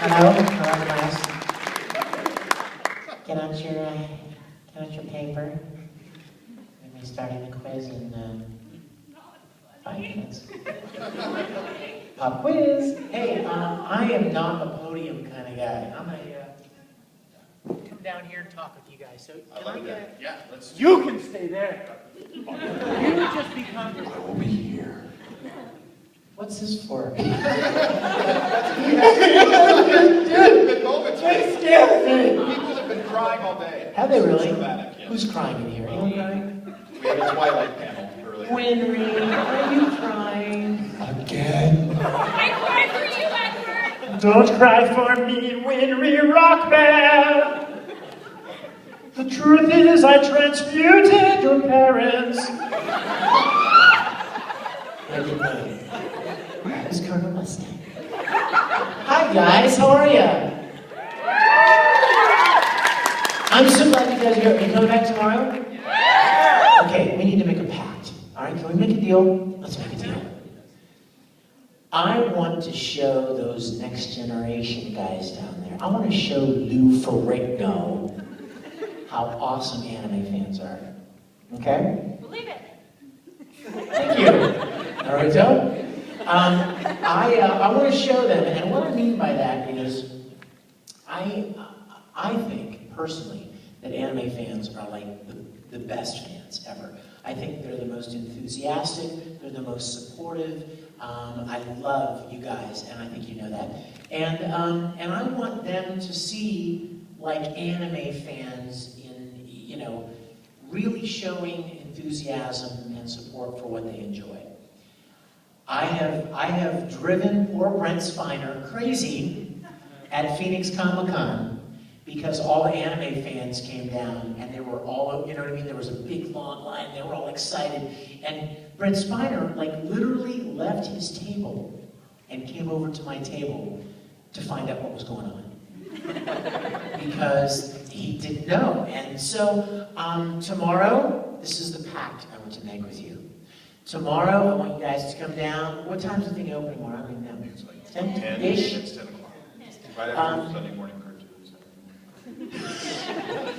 Hello, class. Get out your paper. We're gonna be starting the quiz in 5 minutes. Pop quiz. Hey, I am not a podium kind of guy. I'm come down here and talk with you guys. So can I get? Yeah, let's. You can stay there. You just be comfortable. I will be here. What's this for? Good moments. They scared me. People have been crying all day. Have they really? Dramatic, yeah. Who's crying in here? Anyone crying? We had a Twilight panel earlier. Winry, are you crying? Again? I cry for you, Edward! Don't cry for me, Winry Rockman. The truth is, I transmuted your parents. I didn't know. That was Colonel Mustang. Hi guys, how are ya? I'm so glad you guys are here. Are you coming back tomorrow? Okay, we need to make a pact. Alright, can we make a deal? Let's make a deal. I want to show those next generation guys down there. I want to show Lou Ferrigno how awesome anime fans are. Okay? Believe it. Thank you, Naruto. I want to show them, and what I mean by that is, I think personally that anime fans are like the best fans ever. I think they're the most enthusiastic, they're the most supportive. I love you guys, and I think you know that. And I want them to see like anime fans in, you know, really showing enthusiasm and support for what they enjoy. I have driven poor Brent Spiner crazy at Phoenix Comic-Con because all the anime fans came down and they were all, you know what I mean, there was a big long line, they were all excited, and Brent Spiner like literally left his table and came over to my table to find out what was going on. Because he didn't know. And so tomorrow, this is the pact I want to make with you. Tomorrow, I want you guys to come down. What time is the thing open tomorrow? I don't even know. It's like 10-ish? It's 10 o'clock. Right after Sunday morning cartoons.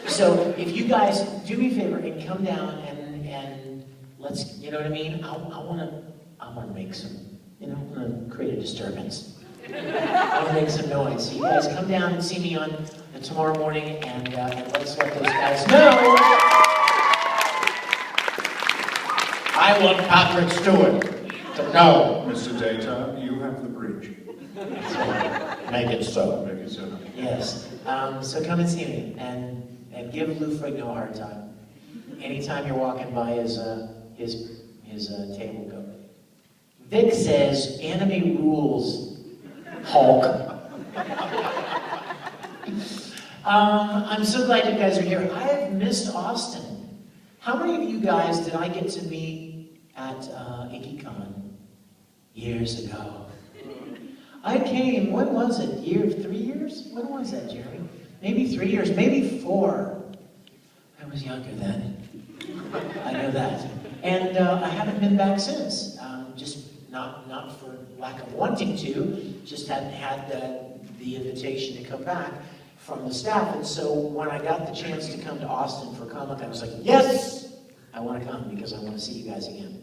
So if you guys do me a favor and come down and let's, you know what I mean? I want to make some, you know, I'm going to create a disturbance. I want to make some noise. So you guys come down and see me on tomorrow morning, and let's let those guys know. I want Patrick Stewart to know. Mr. Data, you have the bridge. So, make it so. Make it so. Yes. So come and see me, and give Lou Ferrigno a hard time. Anytime you're walking by his table, go. Vic says anime rules. Hulk. I'm so glad you guys are here. I have missed Austin. How many of you guys did I get to meet at InkyCon years ago? I came, when was it? 3 years? When was that, Jeremy? Maybe 3 years, maybe 4. I was younger then. I know that. And I haven't been back since. Just not for lack of wanting to, just hadn't had the invitation to come back from the staff. And so when I got the chance to come to Austin for Comic-Con, I was like, yes, I want to come because I want to see you guys again.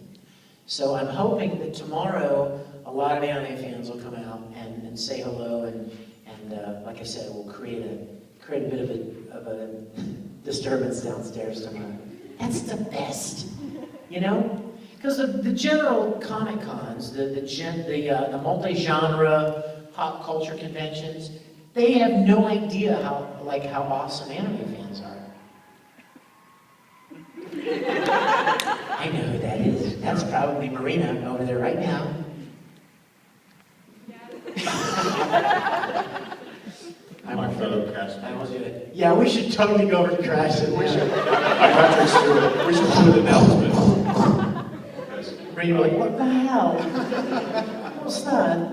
So I'm hoping that tomorrow a lot of anime fans will come out and say hello, and like I said, we'll create a bit of a disturbance downstairs tomorrow. That's the best, you know? Because the general Comic Cons, the multi-genre pop culture conventions, they have no idea how awesome anime fans are. I know who that is. That's probably Marina over there right now. My fellow cast. I will do it. Yeah, we should totally go over to Crash it. We should. Patrick Stewart. We should do an announcement. Marina, like, what the hell? What's that?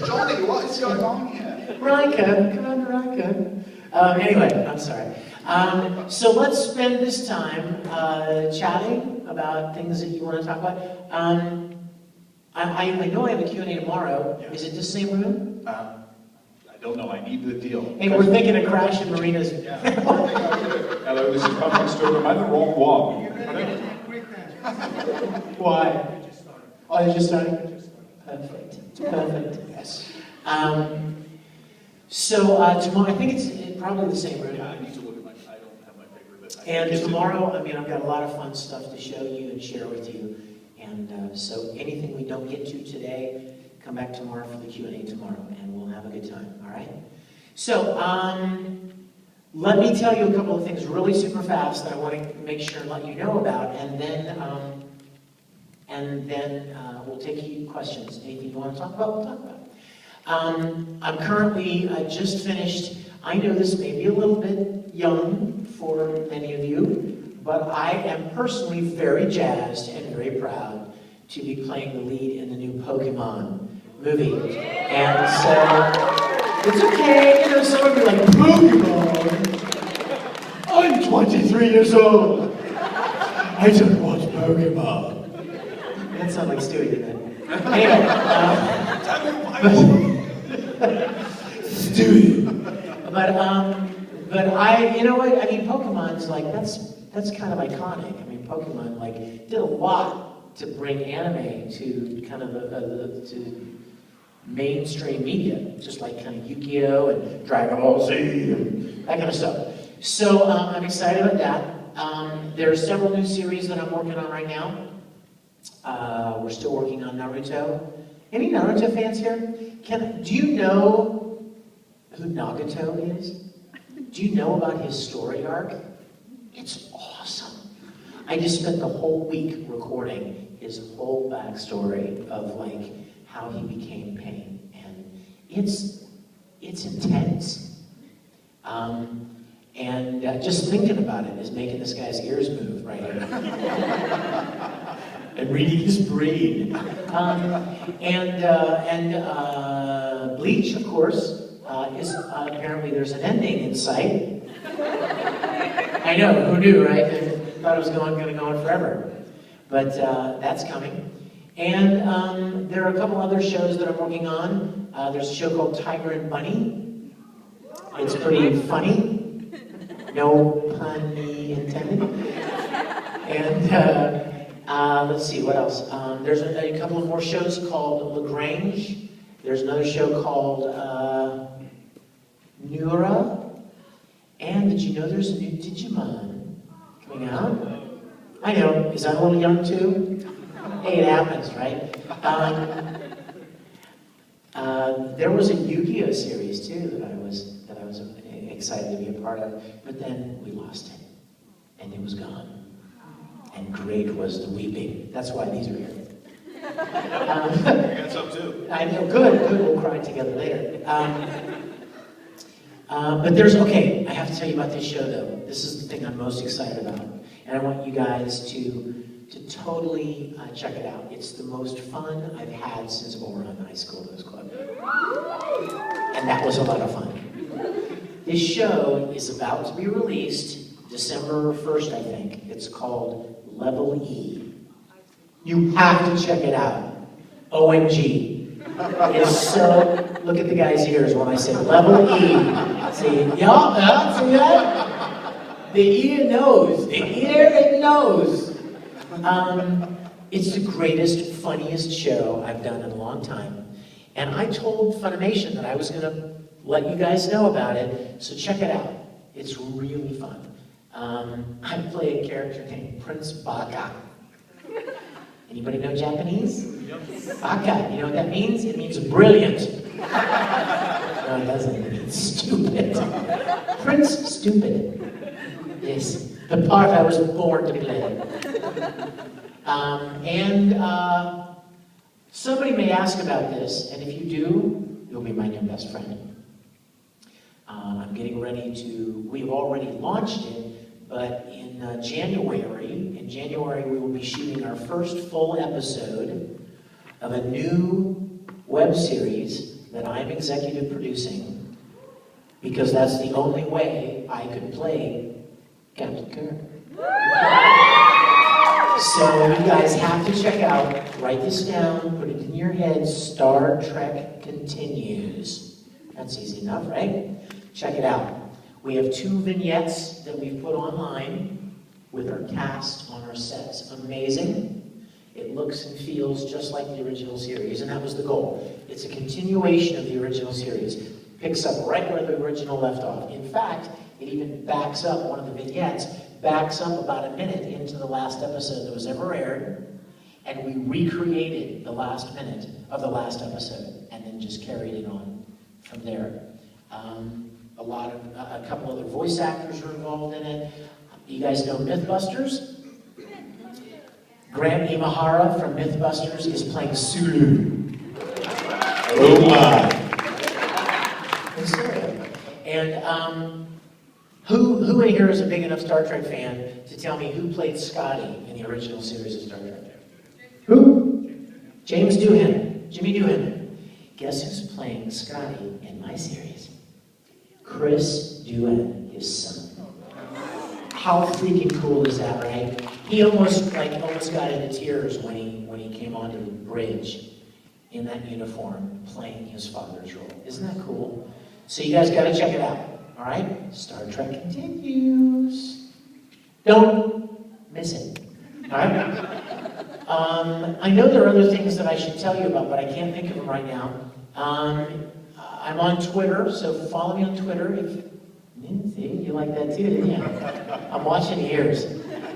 Johnny, what is going on here? Rika, come on, Rika. Anyway, I'm sorry. So let's spend this time chatting about things that you want to talk about. I know I have a Q&A tomorrow. Yeah. Is it the same room? I don't know, I need the deal. Hey, we're thinking of Crash and Marina's. Yeah. Hello, this is Public Store. Am I the wrong one? Why? Oh, you just started? Perfect. Perfect. Yes. So tomorrow, I think it's probably the same room. Yeah, I need to look at my, I don't have my paper, but I And think it's tomorrow, I mean, I've got a lot of fun stuff to show you and share with you. And so anything we don't get to today, come back tomorrow for the Q&A tomorrow, and we'll have a good time, all right? So, let me tell you a couple of things really super fast that I want to make sure and let you know about, and then we'll take you questions. Anything you want to talk about, we'll talk about. I'm currently, I just finished, I know this may be a little bit young for many of you, but I am personally very jazzed and very proud to be playing the lead in the new Pokemon movie. And so, it's okay, you know, some of you are like, Pokemon? I'm 23 years old. I don't watch Pokemon. That sounds like Stewie, didn't it? Anyway, Stewie. But I, you know what? I mean, Pokemon's like that's kind of iconic. I mean, Pokemon like did a lot to bring anime to kind of to mainstream media, just like kind of Yu-Gi-Oh and Dragon Ball Z and that kind of stuff. So I'm excited about that. There are several new series that I'm working on right now. We're still working on Naruto. Any Naruto fans here? Do you know who Nagato is? Do you know about his story arc? It's awesome. I just spent the whole week recording his whole backstory of like how he became Pain, and it's intense. And just thinking about it is making this guy's ears move right here. And reading his brain. Bleach, of course, is apparently there's an ending in sight. I know, who knew, right? I thought it was going to go on forever. But that's coming. And there are a couple other shows that I'm working on. There's a show called Tiger and Bunny. It's pretty funny. No pun intended. And let's see, what else? There's a couple of more shows called LaGrange. There's another show called Nura. And did you know there's a new Digimon coming out? I know, is that a little young too? Hey, it happens, right? There was a Yu-Gi-Oh series too that I was excited to be a part of, but then we lost it, and it was gone. And great was the weeping. That's why these are here. I got some too. I know, good, we'll cry together later. But there's, okay, I have to tell you about this show though. This is the thing I'm most excited about. And I want you guys to totally check it out. It's the most fun I've had since Oran High School Blues Club. And that was a lot of fun. This show is about to be released December 1st, I think. It's called Level E. You have to check it out. OMG. It's so, look at the guy's ears when I say Level E. See, yeah, see that? The ear knows. The ear, it knows. It's the greatest, funniest show I've done in a long time. And I told Funimation that I was going to let you guys know about it, so check it out. It's really fun. I play a character named Prince Baka. Anybody know Japanese? Yep. Baka, you know what that means? It means brilliant. No, it doesn't. It means stupid. Prince Stupid. Yes, the part I was born to play. Somebody may ask about this, and if you do, you'll be my new best friend. I'm getting ready to, we've already launched it, but in January we will be shooting our first full episode of a new web series that I'm executive producing, because that's the only way I could play Captain Kirk. So you guys have to check out, write this down, put it in your head, Star Trek Continues. That's easy enough, right? Check it out. We have 2 vignettes that we've put online with our cast on our sets. Amazing. It looks and feels just like the original series, and that was the goal. It's a continuation of the original series. Picks up right where the original left off. In fact, it even backs up, one of the vignettes, backs up about a minute into the last episode that was ever aired, and we recreated the last minute of the last episode, and then just carried it on from there. A couple other voice actors are involved in it. You guys know Mythbusters? Graham Imahara from Mythbusters is playing Sulu. Oh my. And who in here is a big enough Star Trek fan to tell me who played Scotty in the original series of Star Trek? Who? James Doohan. Jimmy Doohan. Guess who's playing Scotty in my series? Chris Doohan, his son. How freaking cool is that, right? He almost got into tears when he came onto the bridge in that uniform, playing his father's role. Isn't that cool? So you guys got to check it out. All right? Star Trek Continues. Don't miss it. All right? I know there are other things that I should tell you about, but I can't think of them right now. I'm on Twitter, so follow me on Twitter. See, you like that too, didn't you? I'm watching ears.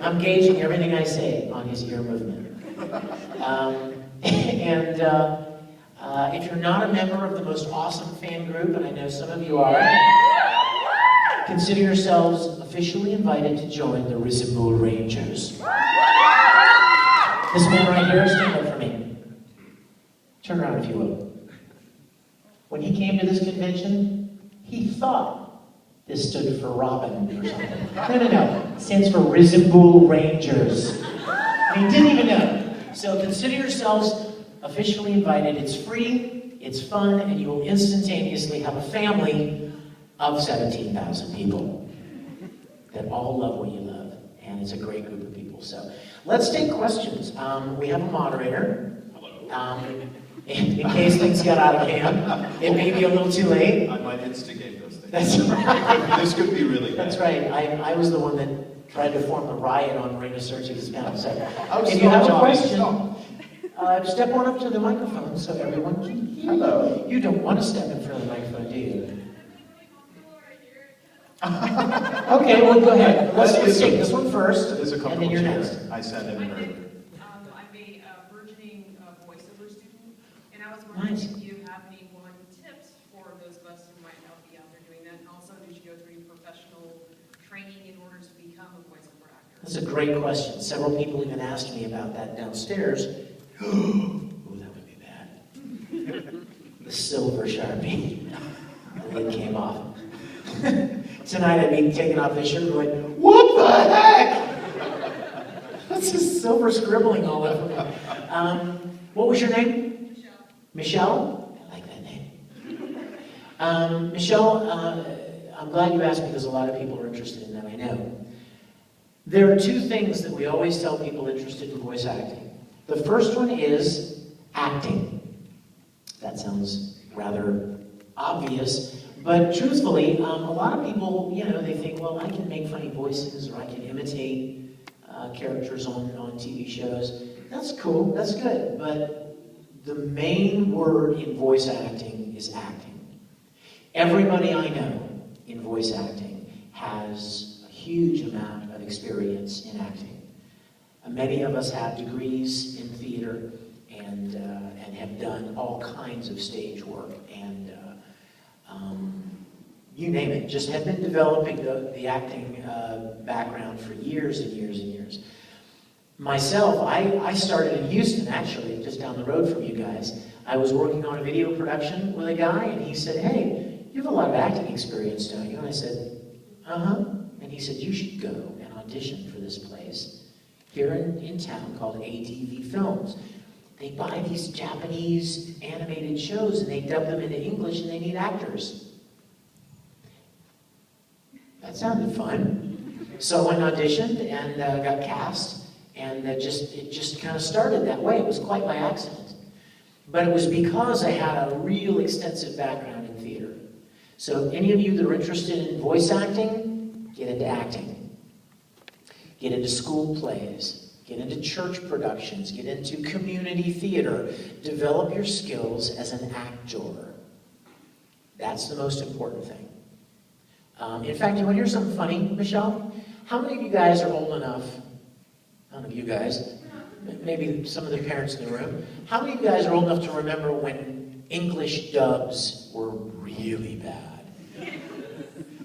I'm gauging everything I say on his ear movement. If you're not a member of the most awesome fan group, and I know some of you are, consider yourselves officially invited to join the Risible Rangers. This man right here, stand up for me. Turn around if you will. When he came to this convention, he thought this stood for Robin or something. No. It stands for Risible Rangers. And he didn't even know. So consider yourselves officially invited. It's free, it's fun, and you will instantaneously have a family of 17,000 people that all love what you love. And it's a great group of people. So let's take questions. We have a moderator. Hello. In case things get out of hand. It may be a little too late. I might instigate those things. That's right. This could be really bad. That's right. I was the one that tried to form the riot on Marina Search's account. So if you stop, have a Johnny, question, stop. step on up to the microphone so everyone can hear you. Hello. You don't want to step in front of the microphone, do you? Okay, well, go ahead. Let's take this one first, There's a couple and then you're next. I sent in earlier. I'm a burgeoning voiceover student, and I was wondering Nice. if you have any tips for those of us who might not be out there doing that, and also did you go through any professional training in order to become a voiceover actor? That's a great question. Several people even asked me about that downstairs. Oh, that would be bad. The silver Sharpie. The lid came off. Tonight I'd be taking off this shirt going, what the heck? What's this silver scribbling all over me? What was your name? Michelle. Michelle? I like that name. Michelle, I'm glad you asked me because a lot of people are interested in that, I know. There are 2 things that we always tell people interested in voice acting. The first one is acting. That sounds rather obvious. But truthfully, a lot of people, they think, well, I can make funny voices or I can imitate characters on TV shows. That's cool, that's good. But the main word in voice acting is acting. Everybody I know in voice acting has a huge amount of experience in acting. Many of us have degrees in theater and have done all kinds of stage work. And you name it, just have been developing the acting background for years and years and years. Myself, I started in Houston, actually, just down the road from you guys. I was working on a video production with a guy, and he said, hey, you have a lot of acting experience, don't you? And I said, uh-huh. And he said, you should go and audition for this place here in town called ATV Films. They buy these Japanese animated shows, and they dub them into English, and they need actors. That sounded fun. So I went and auditioned and got cast. And And it just kind of started that way. It was quite by accident. But it was because I had a real extensive background in theater. So any of you that are interested in voice acting, get into acting. Get into school plays. Get into church productions. Get into community theater. Develop your skills as an actor. That's the most important thing. In fact, you want to hear something funny, Michelle? How many of you guys are old enough? None of you guys. Maybe some of the parents in the room. How many of you guys are old enough to remember when English dubs were really bad?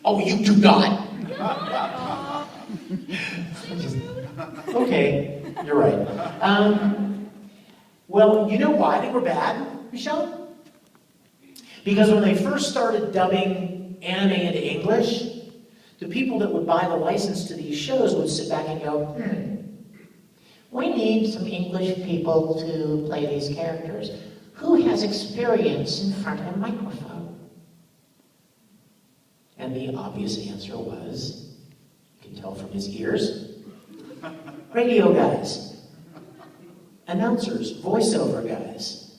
Oh, you do not. Okay, you're right. Well, you know why they were bad, Michelle? Because when they first started dubbing anime into English, the people that would buy the license to these shows would sit back and go, we need some English people to play these characters. Who has experience in front of a microphone? And the obvious answer was, you can tell from his ears, radio guys, announcers, voiceover guys.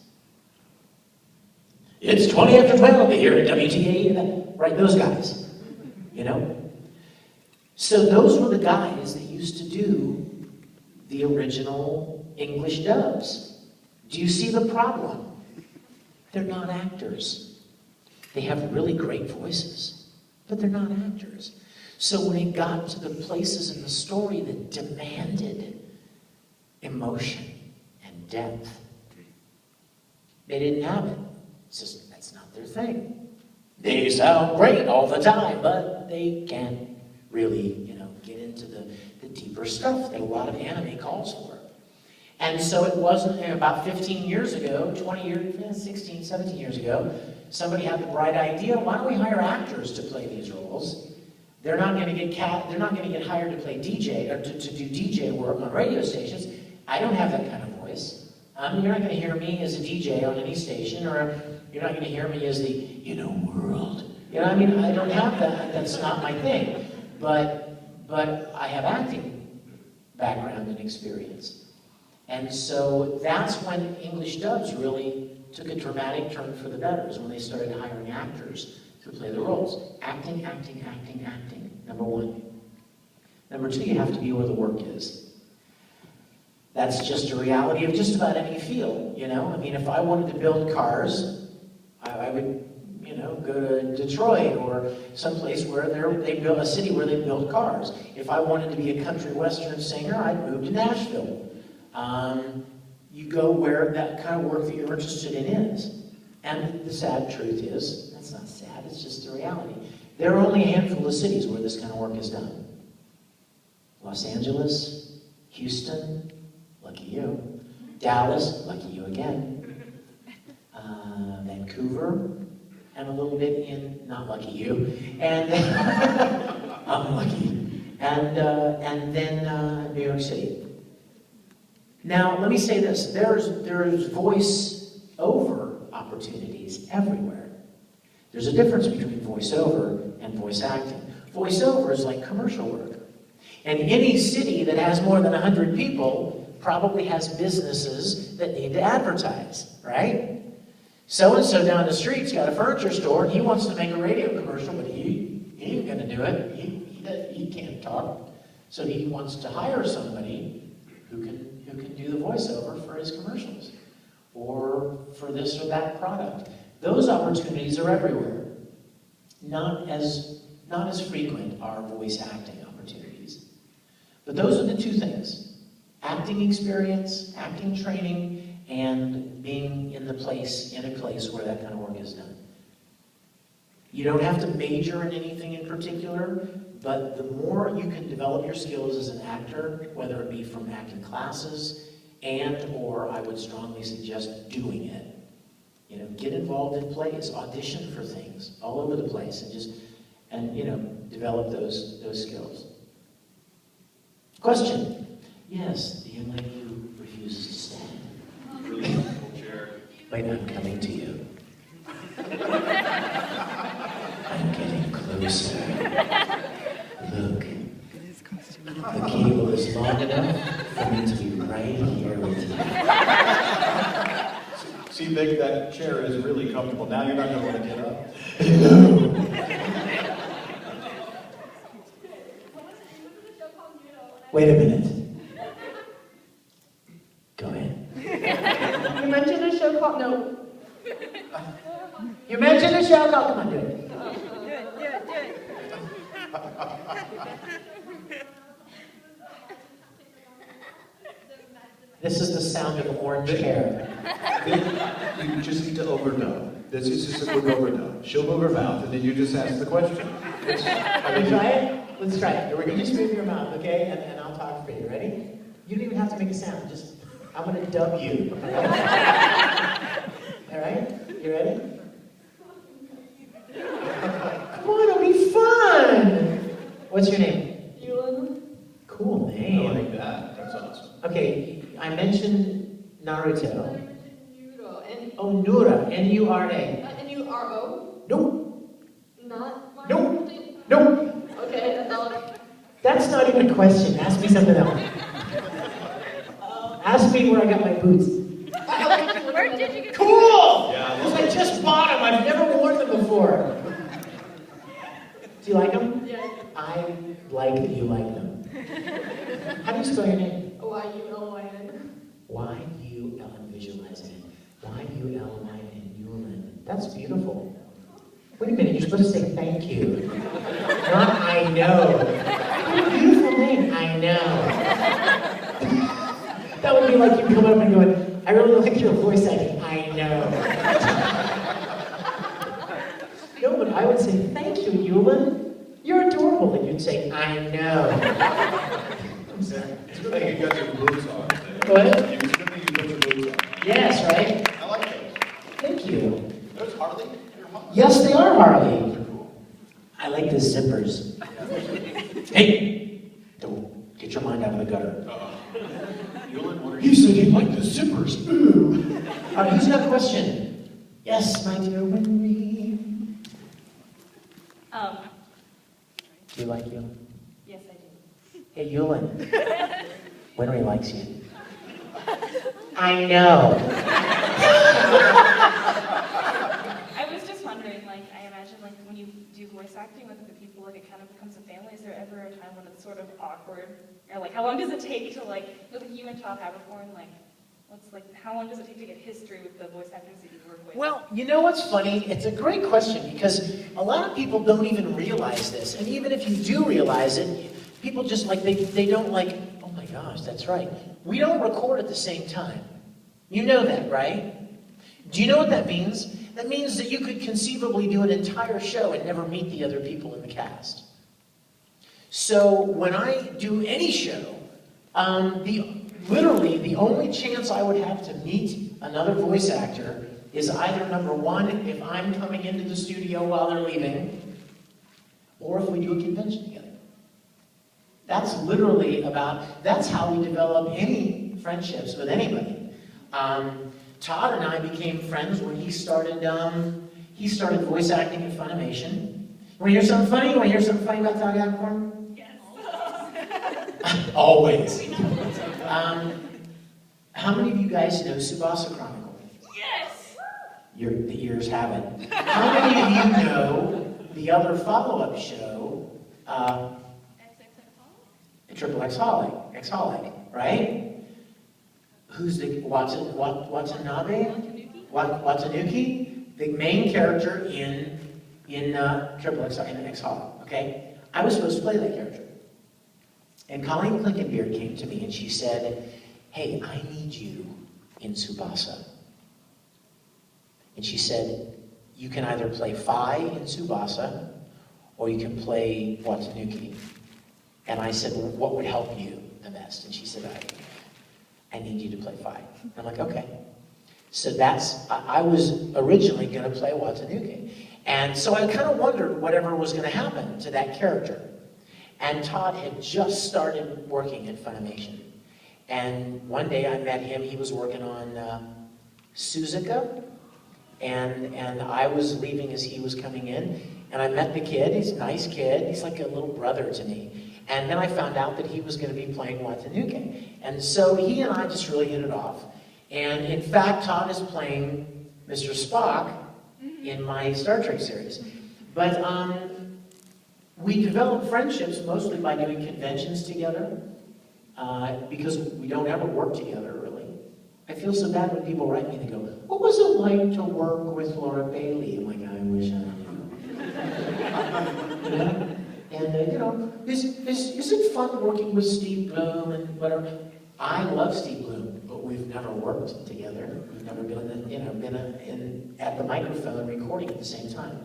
It's 20 after 12 here at WTA, right, those guys, you know? So those were the guys that used to do the original English dubs. Do you see the problem? They're not actors. They have really great voices, but they're not actors. So when it got to the places in the story that demanded emotion and depth, they didn't have it. It's just, that's not their thing. They sound great all the time, but they can't really, get into the deeper stuff that a lot of anime calls for. And so it wasn't about 15 years ago, 20 years, 16, 17 years ago, somebody had the bright idea, why don't we hire actors to play these roles? They're not going to get hired to play DJ or to do DJ work on radio stations. I don't have that kind of voice. You're not going to hear me as a DJ on any station, or you're not going to hear me as the world. I don't have that. That's not my thing. But I have acting background and experience. And so that's when English dubs really took a dramatic turn for the better, is when they started hiring actors to play the roles. Acting, acting, acting, acting, number one. Number two, you have to be where the work is. That's just a reality of just about any field, if I wanted to build cars, I would go to Detroit or someplace where they build a city where they build cars. If I wanted to be a country western singer, I'd move to Nashville. You go where that kind of work that you're interested in is. And the sad truth is, that's not sad, it's just the reality. There are only a handful of cities where this kind of work is done. Los Angeles, Houston, lucky you. Dallas, lucky you again. Vancouver, and a little bit in, not lucky you, and I'm lucky, and then New York City. Now, let me say this, there's voice-over opportunities everywhere. There's a difference between voice-over and voice acting. Voice-over is like commercial work. And any city that has more than 100 people probably has businesses that need to advertise, right? So-and-so down the street's got a furniture store, and he wants to make a radio commercial, but he ain't going to do it. He can't talk. So he wants to hire somebody who can do the voiceover for his commercials, or for this or that product. Those opportunities are everywhere. Not as frequent are voice acting opportunities. But those are the two things. Acting experience, acting training, and being in a place where that kind of work is done. You don't have to major in anything in particular, but the more you can develop your skills as an actor, whether it be from acting classes or I would strongly suggest doing it. Get involved in plays, audition for things all over the place, and develop those skills. Question? Yes, the young lady who refuses to stand. Really comfortable chair. Wait, I'm coming to you. I'm getting closer. Look, the cable is long enough for me to See, Vic, that chair is really comfortable. Now you're not going to want to get up. Wait a minute. Go ahead. You mentioned a show called, no. You mentioned a show called, come on, do it. This is the sound of orange hair. You just need to overdub. This is just a quick overdub. She'll move her mouth, and then you just ask the question. Are we try it? Let's try it. Here we go. Just move your mouth, okay? And I'll talk for you. Ready? You don't even have to make a sound. Just, I'm going to dub you. All right? You ready? Come on, it'll be fun. What's your name? Ewan. Cool I name. like that. That's awesome. Okay, I mentioned Naruto. Nuro. And Oh, Nura. N-U-R-A. N-U-R-O? Nope. Not my Nope. thing? Nope. Okay, that's all. That's not even a question. Ask me something else. Ask me where I got my boots. Where did you get Cool! Yeah, I Because love I just bought them. I've never worn them before. Do you like them? Yeah. I like that you like them. How do you spell your name? Y-U-L-Y-N. Y-U-L-N, visualize it. Y-U-L-I-N, Yulin. That's beautiful. Wait a minute, you're supposed to say thank you. Not I know. What a beautiful name, I know. That would be like you come up and going, I really like your voice acting, I know. No, but I would say, thank you, Yulin. You're adorable. And you'd say, I know. I'm sorry. It's good that you got your boots on. Go ahead. It's good that you put your boots on. Yes, right? I like those. Thank you. Those Harley? They're Harley. Yes, they are Harley. I like the zippers. Hey, don't get your mind out of the gutter. Yulin, what are He you? said he liked the zippers. Ooh. All right, who's got a question? Yes, my dear Winry. Do you like Yulin? Yes, I do. Hey, Yulin. Winry likes you. I know. I was just wondering, like, I imagine, like, when you do voice acting with the people, like, it kind of becomes a family. Is there ever a time when it's sort of awkward? Or, like, how long does it take to, like, with you and Todd Habercorn, like, how long does it take to get history with the voice actors that you work with? Well, you know what's funny? It's a great question because a lot of people don't even realize this. And even if you do realize it, people just like, they don't like, oh my gosh, that's right. We don't record at the same time. You know that, right? Do you know what that means? That means that you could conceivably do an entire show and never meet the other people in the cast. So when I do any show, literally the only chance I would have to meet another voice actor is either number one, if I'm coming into the studio while they're leaving, or if we do a convention together. That's literally that's how we develop any friendships with anybody. Todd and I became friends when he started voice acting at Funimation. You want to hear something funny? You want to hear something funny about Todd Habercorn? Always. How many of you guys know Tsubasa Chronicle? Yes! The ears have it. How many of you know the other follow-up show, X-Holic, right? Who's the Watanuki? The main character in X-Holic, okay? I was supposed to play that character. And Colleen Klinkenbeard came to me and she said, hey, I need you in Tsubasa. And she said, you can either play Phi in Tsubasa, or you can play Watanuki. And I said, well, what would help you the best? And she said, I need you to play Phi. I'm like, okay. So I was originally going to play Watanuki. And so I kind of wondered whatever was going to happen to that character. And Todd had just started working at Funimation. And one day I met him, he was working on Suzuka, and I was leaving as he was coming in, and I met the kid. He's a nice kid, he's like a little brother to me. And then I found out that he was going to be playing Watanuki. And so he and I just really hit it off. And in fact, Todd is playing Mr. Spock in my Star Trek series. But we developed friendships mostly by doing conventions together, because we don't ever work together, really. I feel so bad when people write me and they go, "What was it like to work with Laura Bailey?" I'm like, I wish I knew. You know? And, you know, is it fun working with Steve Bloom and whatever? I love Steve Bloom, but we've never worked together. We've never been at the microphone recording at the same time.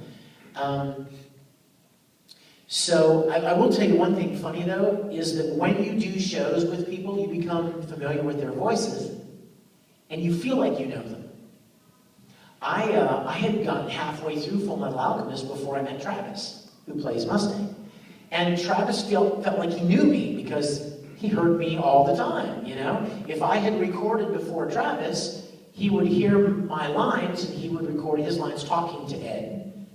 So I will tell you one thing funny though, is that when you do shows with people, you become familiar with their voices, and you feel like you know them. I had gotten halfway through Full Metal Alchemist before I met Travis, who plays Mustang. And Travis felt like he knew me because he heard me all the time, you know? If I had recorded before Travis, he would hear my lines and he would record his lines talking to Ed.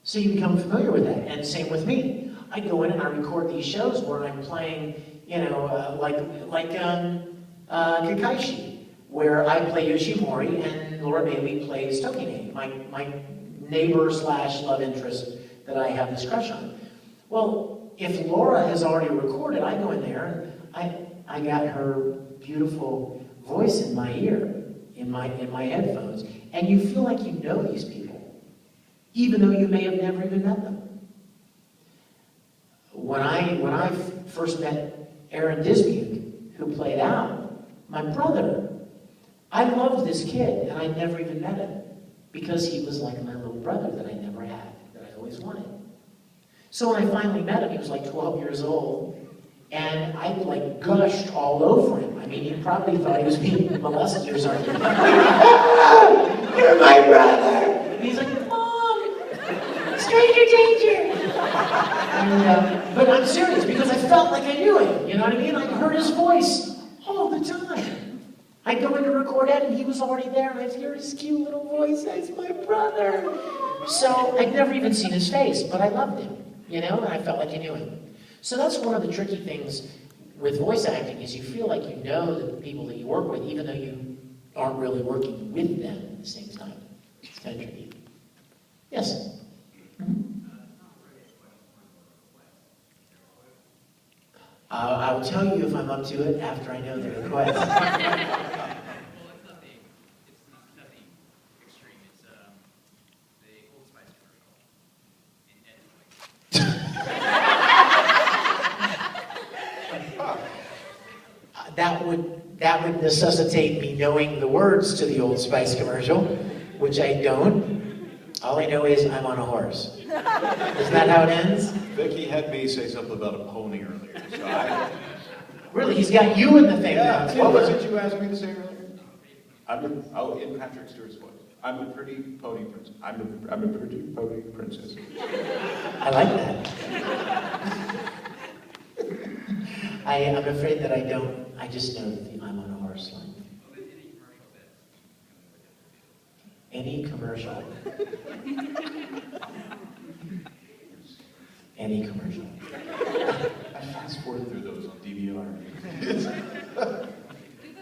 So you become familiar with that, and same with me. I go in and I record these shows where I'm playing, you know, like Kakaishi, where I play Yoshimori and Laura Bailey plays Tokine, my neighbor slash love interest that I have this crush on. Well, if Laura has already recorded, I go in there and I got her beautiful voice in my ear, in my headphones, and you feel like you know these people, even though you may have never even met them. When I first met Aaron Dismuke, who played Al, my brother, I loved this kid, and I never even met him, because he was like my little brother that I never had, that I always wanted. So when I finally met him, he was like 12 years old, and I like gushed all over him. I mean, he probably thought he was being molested or something. You're my brother! And he's like, Mom! Stranger danger! And, but I'm serious, because I felt like I knew him, you know what I mean? I heard his voice all the time. I'd go in to record Ed, and he was already there, and I'd hear his cute little voice, that's my brother. So I'd never even seen his face, but I loved him, you know, and I felt like I knew him. So that's one of the tricky things with voice acting, is you feel like you know the people that you work with, even though you aren't really working with them at the same time. It's kind of tricky. Yes? I will tell you if I'm up to it after I know the request. Well, it's nothing extreme. It's the Old Spice commercial. That would necessitate me knowing the words to the Old Spice commercial, which I don't. All I know is I'm on a horse. Is that how it ends? Vicky had me say something about a pony earlier, so Really, he's got you in the thing now, yeah. too. What was it you asked me to say earlier? In Patrick Stewart's voice. I'm a pretty pony princess. I'm a pretty pony princess. I like that. I'm afraid that I don't. I just know that I'm on a horse line. Any commercial. Any commercial. I fast forward through those on DVR. Do the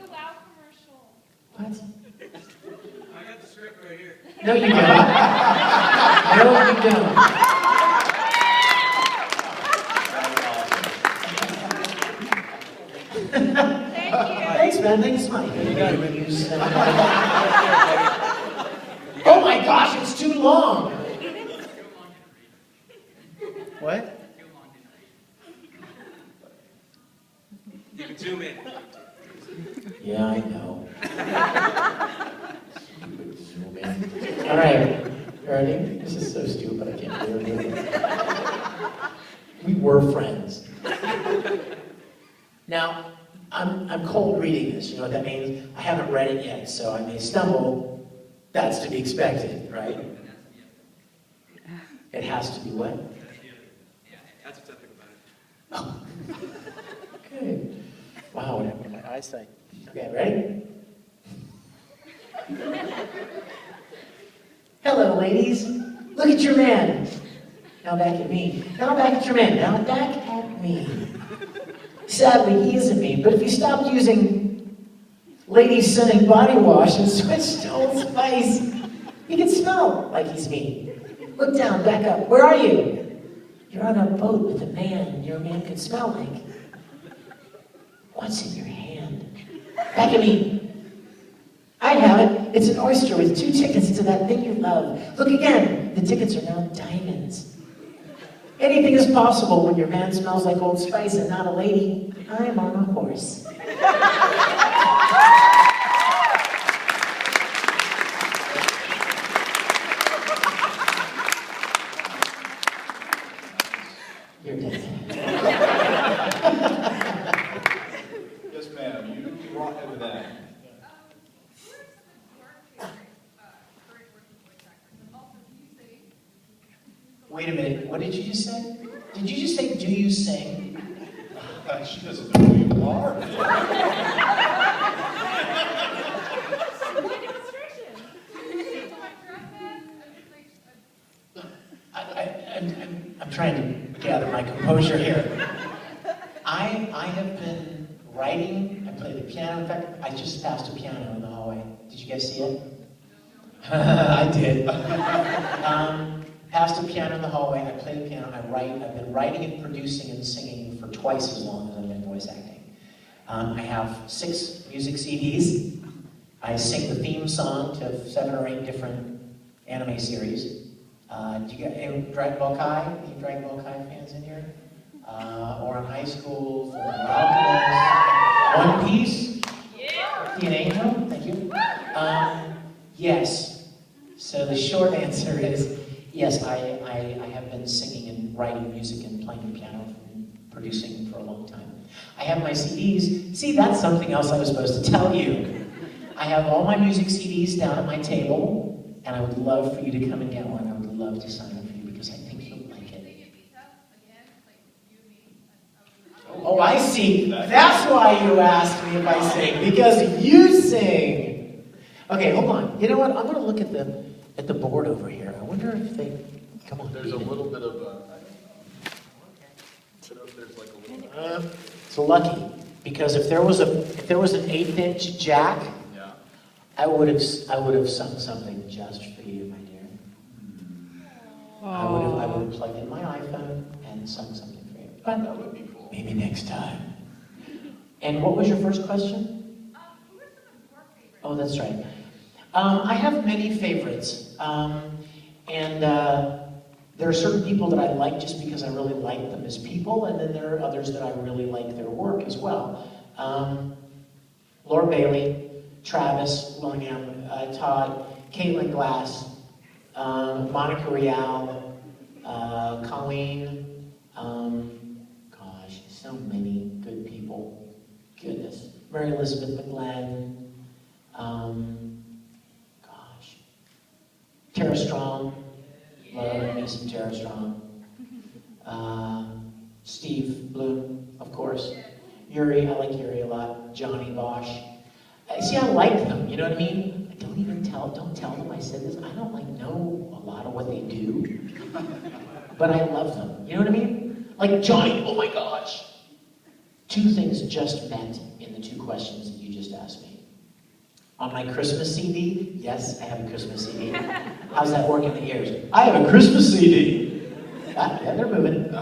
WoW commercial. What? I got the script right here. No, you don't. No, you don't. Thank you. Thanks, man. Thanks, Mike. Oh my gosh, it's too long. What? You can zoom in. Yeah, I know. Stupid zoom in. All right, ready? This is so stupid. I can't believe it. We were friends. Now, I'm cold reading this. You know what that means? I haven't read it yet, so I may stumble. That's to be expected, right? It has to be what? Yeah, that's what's epic about it. Oh. Okay. Wow, what happened to my eyesight? Okay, ready? Hello, ladies. Look at your man. Now back at me. Now back at your man. Now back at me. Sadly, he isn't me, but if he stopped using Lady Scented body wash and switched to Old Spice, He can smell like he's me. Look down, back up. Where are you? You're on a boat with a man your man can smell like. What's in your hand? Back at me. I have it. It's an oyster with 2 tickets to that thing you love. Look again. The tickets are now diamonds. Anything is possible when your man smells like Old Spice and not a lady. I'm on a horse. You're dead. Yes, ma'am, you brought him that. Wait a minute. What did you just say? Did you just say, do you sing? She doesn't know who you are. I'm trying to gather my composure here. I have been writing. I play the piano. In fact, I just passed a piano in the hallway. Did you guys see it? I did. Passed a piano in the hallway. I play the piano. I write. I've been writing and producing and singing for twice as long as I've been voice acting. I have 6 music CDs. I sing the theme song to 7 or 8 different anime series. Do you get Dragon Ball Kai? Any Dragon Ball Kai fans in here? Or in high school, for Alchemist, One Piece? Yeah. The Angel? Thank you. Yes. So the short answer is yes. I have been singing and writing music and playing the piano and producing for a long time. I have my CDs. See, that's something else I was supposed to tell you. I have all my music CDs down at my table, and I would love for you to come and get one. I would love to sign up for you because I think you'll like it. Oh, I see. That's why you asked me if I sing, because you sing. Okay, hold on. You know what? I'm going to look at the board over here. I wonder if they come on. There's a little bit of a... there's like a little... It's lucky because if there was an 1/8" jack, Yeah. I would have sung something just for you, my dear. I would have plugged in my iPhone and sung something for you. But That would be cool. maybe next time. And what was your first question? Oh, that's right. I have many favorites, and there are certain people that I like just because I really like them as people, and then there are others that I really like their work as well. Laura Bailey, Travis Willingham, Todd, Caitlin Glass, Monica Rial, Colleen, gosh, so many good people. Goodness. Mary Elizabeth McGlenn, gosh. Tara Strong, love me some Tara Strong. Steve Bloom, of course. Yuri, I like Yuri a lot. Johnny Bosch. See, I like them, you know what I mean? Don't tell them I said this. I don't know a lot of what they do, but I love them, you know what I mean? Like Johnny, oh my gosh. 2 things just met in the 2 questions that you just asked me. On my Christmas CD, yes, I have a Christmas CD. How's that work in the ears? I have a Christmas CD. Yeah, they're moving.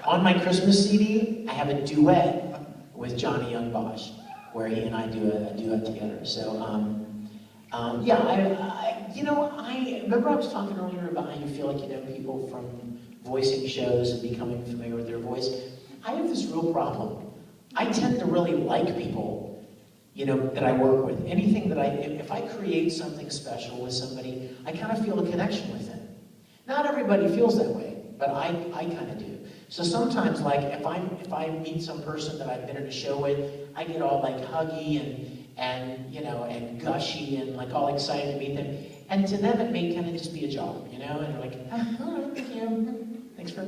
On my Christmas CD, I have a duet with Johnny Young Bosch, where he and I do a duet together. So, yeah, I remember I was talking earlier about how you feel like you know people from voicing shows and becoming familiar with their voice. I have this real problem. I tend to really like people, that I work with. Anything that if I create something special with somebody, I kind of feel a connection with them. Not everybody feels that way, but I kind of do. So sometimes, like, if I meet some person that I've been in a show with, I get all like huggy and gushy and like all excited to meet them. And to them, it may kind of just be a job, and they're like, oh, thank you, thanks for,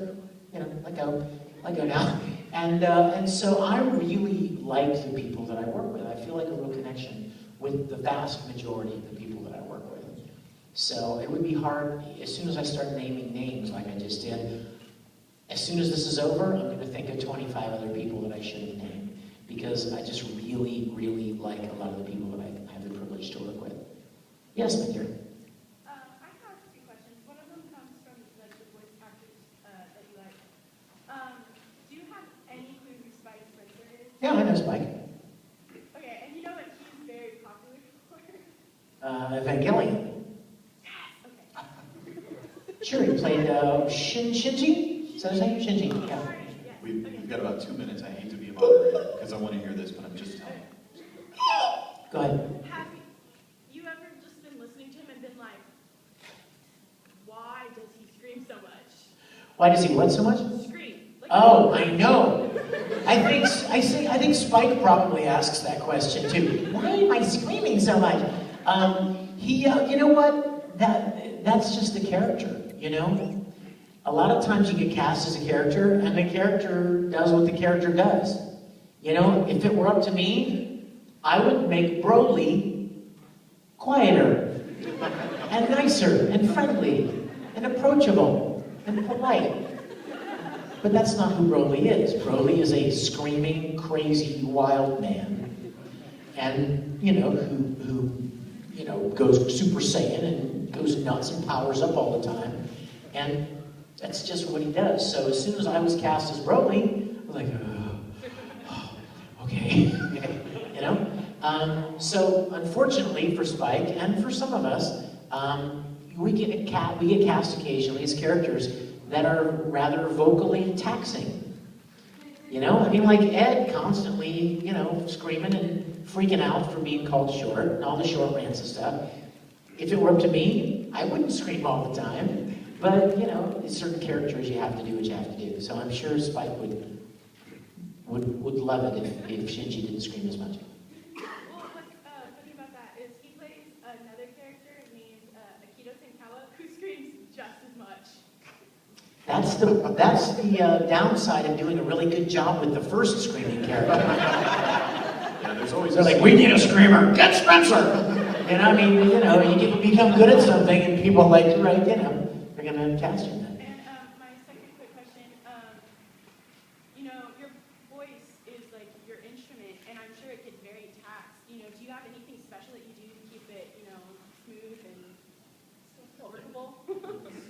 let go now. And so I really like the people that I work with. I feel like a real connection with the vast majority of the people that I work with. So it would be hard, as soon as I start naming names like I just did, as soon as this is over, I'm going to think of 25 other people that I should have named, because I just really, really like a lot of the people that I have the privilege to work with. Yes, my dear. Evangelion. Sure, he played Shinji? Is that his name? Shinji, yeah. We've got about 2 minutes. I hate to be a moderator because I want to hear this, but I'm just telling you. Go ahead. Have you ever just been listening to him and been like, why does he scream so much? Why does he what so much? Scream. Like, Oh, I know. I think Spike probably asks that question too. Why am I screaming so much? You know what? That's just the character, you know? A lot of times you get cast as a character, and the character does what the character does. You know, if it were up to me, I would make Broly quieter, and nicer, and friendly, and approachable, and polite. But that's not who Broly is. Broly is a screaming, crazy, wild man, and you know who goes Super Saiyan and goes nuts and powers up all the time, and that's just what he does. So as soon as I was cast as Broly, I was like, okay, you know. So unfortunately for Spike and for some of us, we get cast occasionally as characters that are rather vocally taxing. You know, I mean, like Ed constantly, you know, screaming and freaking out for being called short and all the short rants and stuff. If it were up to me, I wouldn't scream all the time. But, you know, in certain characters you have to do what you have to do. So I'm sure Spike would love it if Shinji didn't scream as much. well, what's funny about that is he plays another character named Akito Tenkawa who screams just as much. That's the downside of doing a really good job with the first screaming character. Yeah, there's always They're like, we need a screamer, get Spencer! And I mean, you know, you become good at something and people like, right, you know, they're going to cast you in that. And my second quick question, you know, your voice is like your instrument, and I'm sure it gets very taxed. You know, do you have anything special that you do to keep it, you know, smooth and workable?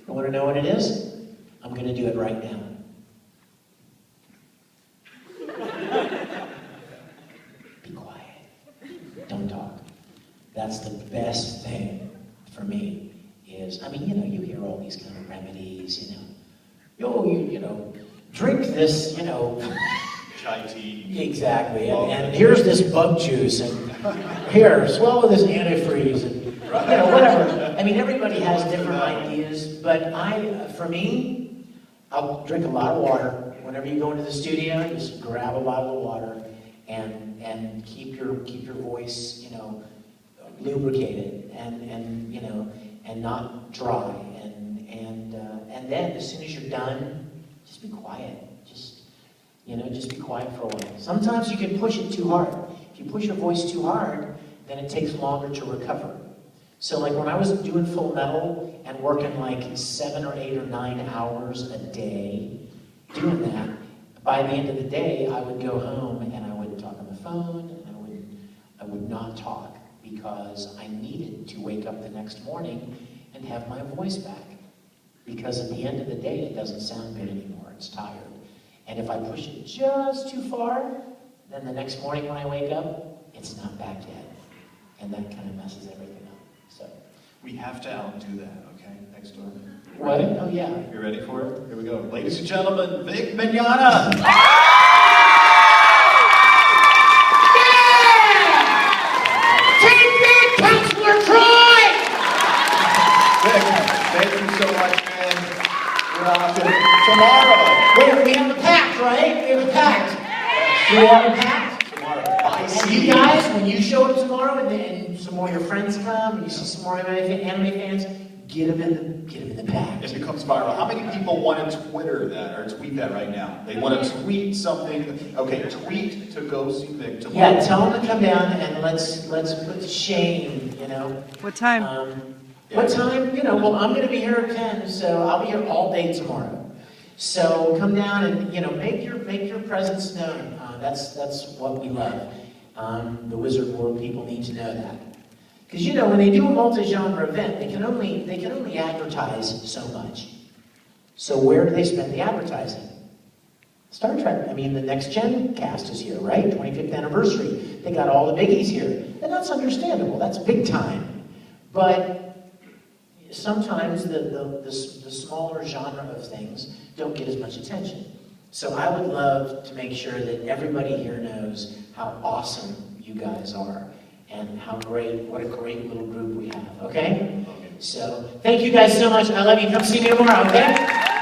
You want to know what it is? I'm going to do it right now. Be quiet. Don't talk. That's the best thing for me is, I mean, you know, you hear all these kind of remedies, you know. You know, drink this, you know. chai tea. Exactly. And here's this bug juice, and here, swallow this antifreeze, and, you know, whatever. I mean, everybody has different ideas, but for me, I'll drink a lot of water. Whenever you go into the studio, just grab a bottle of water and keep your voice, you know, lubricated and you know, and not dry. And then as soon as you're done, just be quiet. Just be quiet for a while. Sometimes you can push it too hard. If you push your voice too hard, then it takes longer to recover. So like when I was doing Full Metal and working like 7 or 8 or 9 hours a day doing that, by the end of the day, I would go home and I wouldn't talk on the phone, and I would not talk because I needed to wake up the next morning and have my voice back. Because at the end of the day, it doesn't sound good anymore. It's tired. And if I push it just too far, then the next morning when I wake up, it's not back yet. And that kind of messes everything up. So We have to outdo that, okay? Next door. what? Oh yeah. You ready for it? Here we go. Ladies and gentlemen, Vic Mignogna! Thank you so much, man. We're off to tomorrow. We have a pact, right? We have a pact. Do we have a pact? Tomorrow. And you guys, when you show up tomorrow and some more of your friends come, and you see some more anime fans, get them in the pact. It becomes viral. How many people want to Twitter that or tweet that right now? They want to tweet something. Okay, tweet to go see Vic tomorrow. Yeah, tell them to come down and let's put to shame, you know. What time? What time? You know, well, I'm going to be here at 10, so I'll be here all day tomorrow. So come down and, you know, make your presence known. That's what we love. The Wizard World people need to know that. Because, you know, when they do a multi-genre event, they can only advertise so much. So where do they spend the advertising? Star Trek. I mean, the Next Gen cast is here, right? 25th anniversary. They got all the biggies here. And that's understandable. That's big time. But sometimes the smaller genre of things don't get as much attention. So I would love to make sure that everybody here knows how awesome you guys are and what a great little group we have, okay? So thank you guys so much. I love you. Come see me tomorrow, okay?